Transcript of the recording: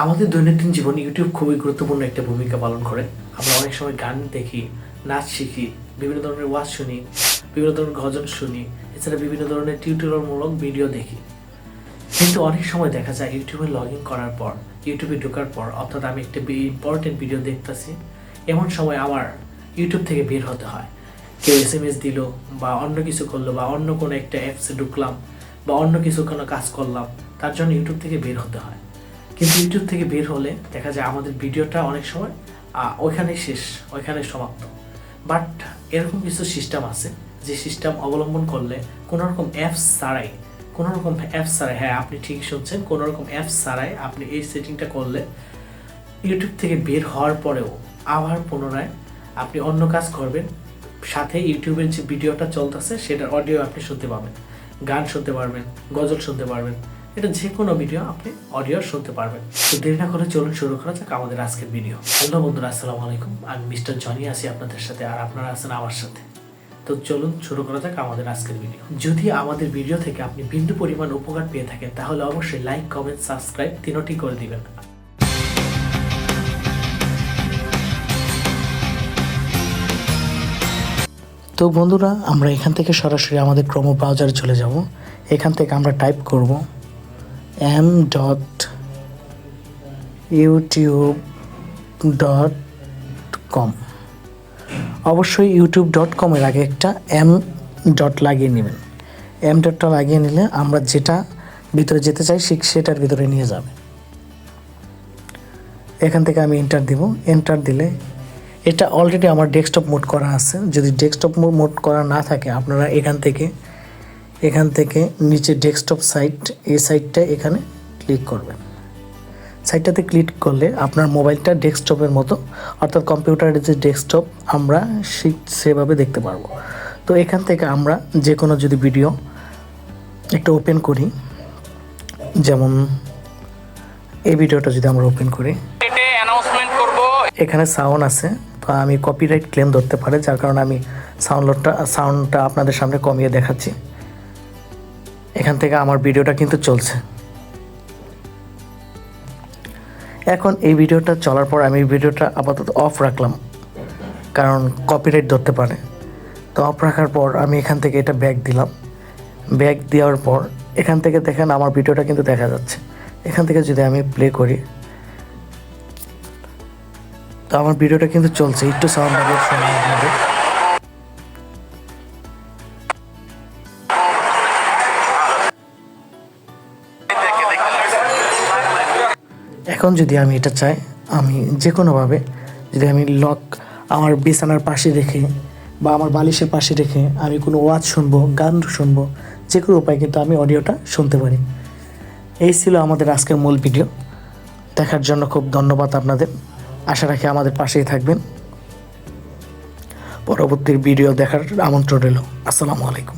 আমাদের দৈনন্দিন জীবনে ইউটিউব খুবই গুরুত্বপূর্ণ একটা ভূমিকা পালন করে। আমরা অনেক সময় গান দেখি, নাচ শিখি, বিভিন্ন ধরনের ওয়াজ শুনি, বিভিন্ন ধরনের গজল শুনি, এছাড়া বিভিন্ন ধরনের টিউটোরিয়ালমূলক ভিডিও দেখি। কিন্তু অনেক সময় দেখা যায় ইউটিউবে লগ ইন করার পর, ইউটিউবে ঢোকার পর, অর্থাৎ আমি একটা ইম্পর্টেন্ট ভিডিও দেখতেছি, এমন সময় আমার ইউটিউব থেকে বের হতে হয়। কেউ SMS দিল, বা অন্য কিছু করলো, বা অন্য কোনো একটা অ্যাপসে ঢুকলাম, বা অন্য কিছু কোনো কাজ করলাম, তার জন্য ইউটিউব থেকে বের হতে হয়। কিন্তু ইউটিউব থেকে বের হলে দেখা যায় আমাদের ভিডিওটা অনেক সময় ওইখানেই শেষ, ওইখানেই সমাপ্ত। বাট এরকম কিছু সিস্টেম আছে যে সিস্টেম অবলম্বন করলে কোনোরকম অ্যাপস ছাড়াই, হ্যাঁ আপনি ঠিক শুনছেন, কোনোরকম অ্যাপস ছাড়াই আপনি এই সেটিংটা করলে ইউটিউব থেকে বের হওয়ার পরেও আবার পুনরায় আপনি অন্য কাজ করবেন, সাথে ইউটিউবের যে ভিডিওটা চলতেছে সেটার অডিও আপনি শুনতে পাবেন, গান শুনতে পারবেন, গজল শুনতে পারবেন, এটা যে কোনো ভিডিও আপনি অডিও শুনতে পারবেন। তো দেরি না করে চলুন শুরু করা যাক আমাদের আজকের ভিডিও। হ্যালো বন্ধুরা, আসসালামু আলাইকুম। আমি মিস্টার জনি আছি আপনাদের সাথে, আর আপনারা আছেন আমার সাথে। তো চলুন শুরু করা যাক আমাদের আজকের ভিডিও। যদি আমাদের ভিডিও থেকে আপনি বিন্দু পরিমাণ উপকার পেয়ে থাকেন তাহলে অবশ্যই লাইক, কমেন্ট, সাবস্ক্রাইব তিনটি করে দিবেন। তো বন্ধুরা, আমরা এখান থেকে সরাসরি আমাদের ক্রোম ব্রাউজারে চলে যাব। এখান থেকে আমরা টাইপ করব m.youtube.com। অবশ্যই youtube.com এর আগে একটা m ডট লাগিয়ে নেবেন। m ডটটা লাগিয়ে নিলে আমরা যেটা ভিতরে যেতে চাই সেটার ভিতরে নিয়ে যাবে। এখান থেকে আমি এন্টার দিব। এন্টার দিলে এটা অলরেডি আমার ডেস্কটপ মোড করা আছে। যদি ডেস্কটপ মোড করা না থাকে আপনারা এখান থেকে নিচে ডেস্কটপ সাইট, এই সাইটটা এখানে ক্লিক করবেন। সাইটটাতে ক্লিক করলে আপনার মোবাইলটা ডেস্কটপের মতো, অর্থাৎ কম্পিউটারের যে ডেস্কটপ আমরা সেভাবে দেখতে পারবো। তো এখান থেকে আমরা যে কোনো যদি ভিডিও একটা ওপেন করি, যেমন এই ভিডিওটা যদি আমরা ওপেন করি, এখানে সাউন্ড আছে, তো আমি কপিরাইট ক্লেম ধরতে পারে, যার কারণে আমি সাউন্ডটা আপনাদের সামনে কমিয়ে দেখাচ্ছি। এখান থেকে আমার ভিডিওটা কিন্তু চলছে। এখন এই ভিডিওটা চলার পর আমি ভিডিওটা আপাতত অফ রাখলাম, কারণ কপিরাইট ধরতে পারে। তো অফ রাখার পর আমি এখান থেকে এটা ব্যাক দিলাম। ব্যাক দেওয়ার পর এখান থেকে দেখেন আমার ভিডিওটা কিন্তু দেখা যাচ্ছে। এখান থেকে যদি আমি প্লে করি, তো আমার ভিডিওটা কিন্তু চলছে। একটু সাউন্ড বাড়িয়ে শোনা আপনাদের। এখন যদি আমি এটা চাই, আমি যে কোনোভাবে যদি আমি আমার বিছানার পাশে রেখে বা আমার বালিশের পাশে রেখে আমি কোনো ওয়াজ শুনবো, গান শুনবো, যে কোনো উপায় কিন্তু আমি অডিওটা শুনতে পারি। এই ছিল আমাদের আজকের মূল ভিডিও। দেখার জন্য খুব ধন্যবাদ আপনাদের। আশা রাখি আমাদের পাশেই থাকবেন। পরবর্তী ভিডিও দেখার আমন্ত্রণ রইল। আসসালামু আলাইকুম।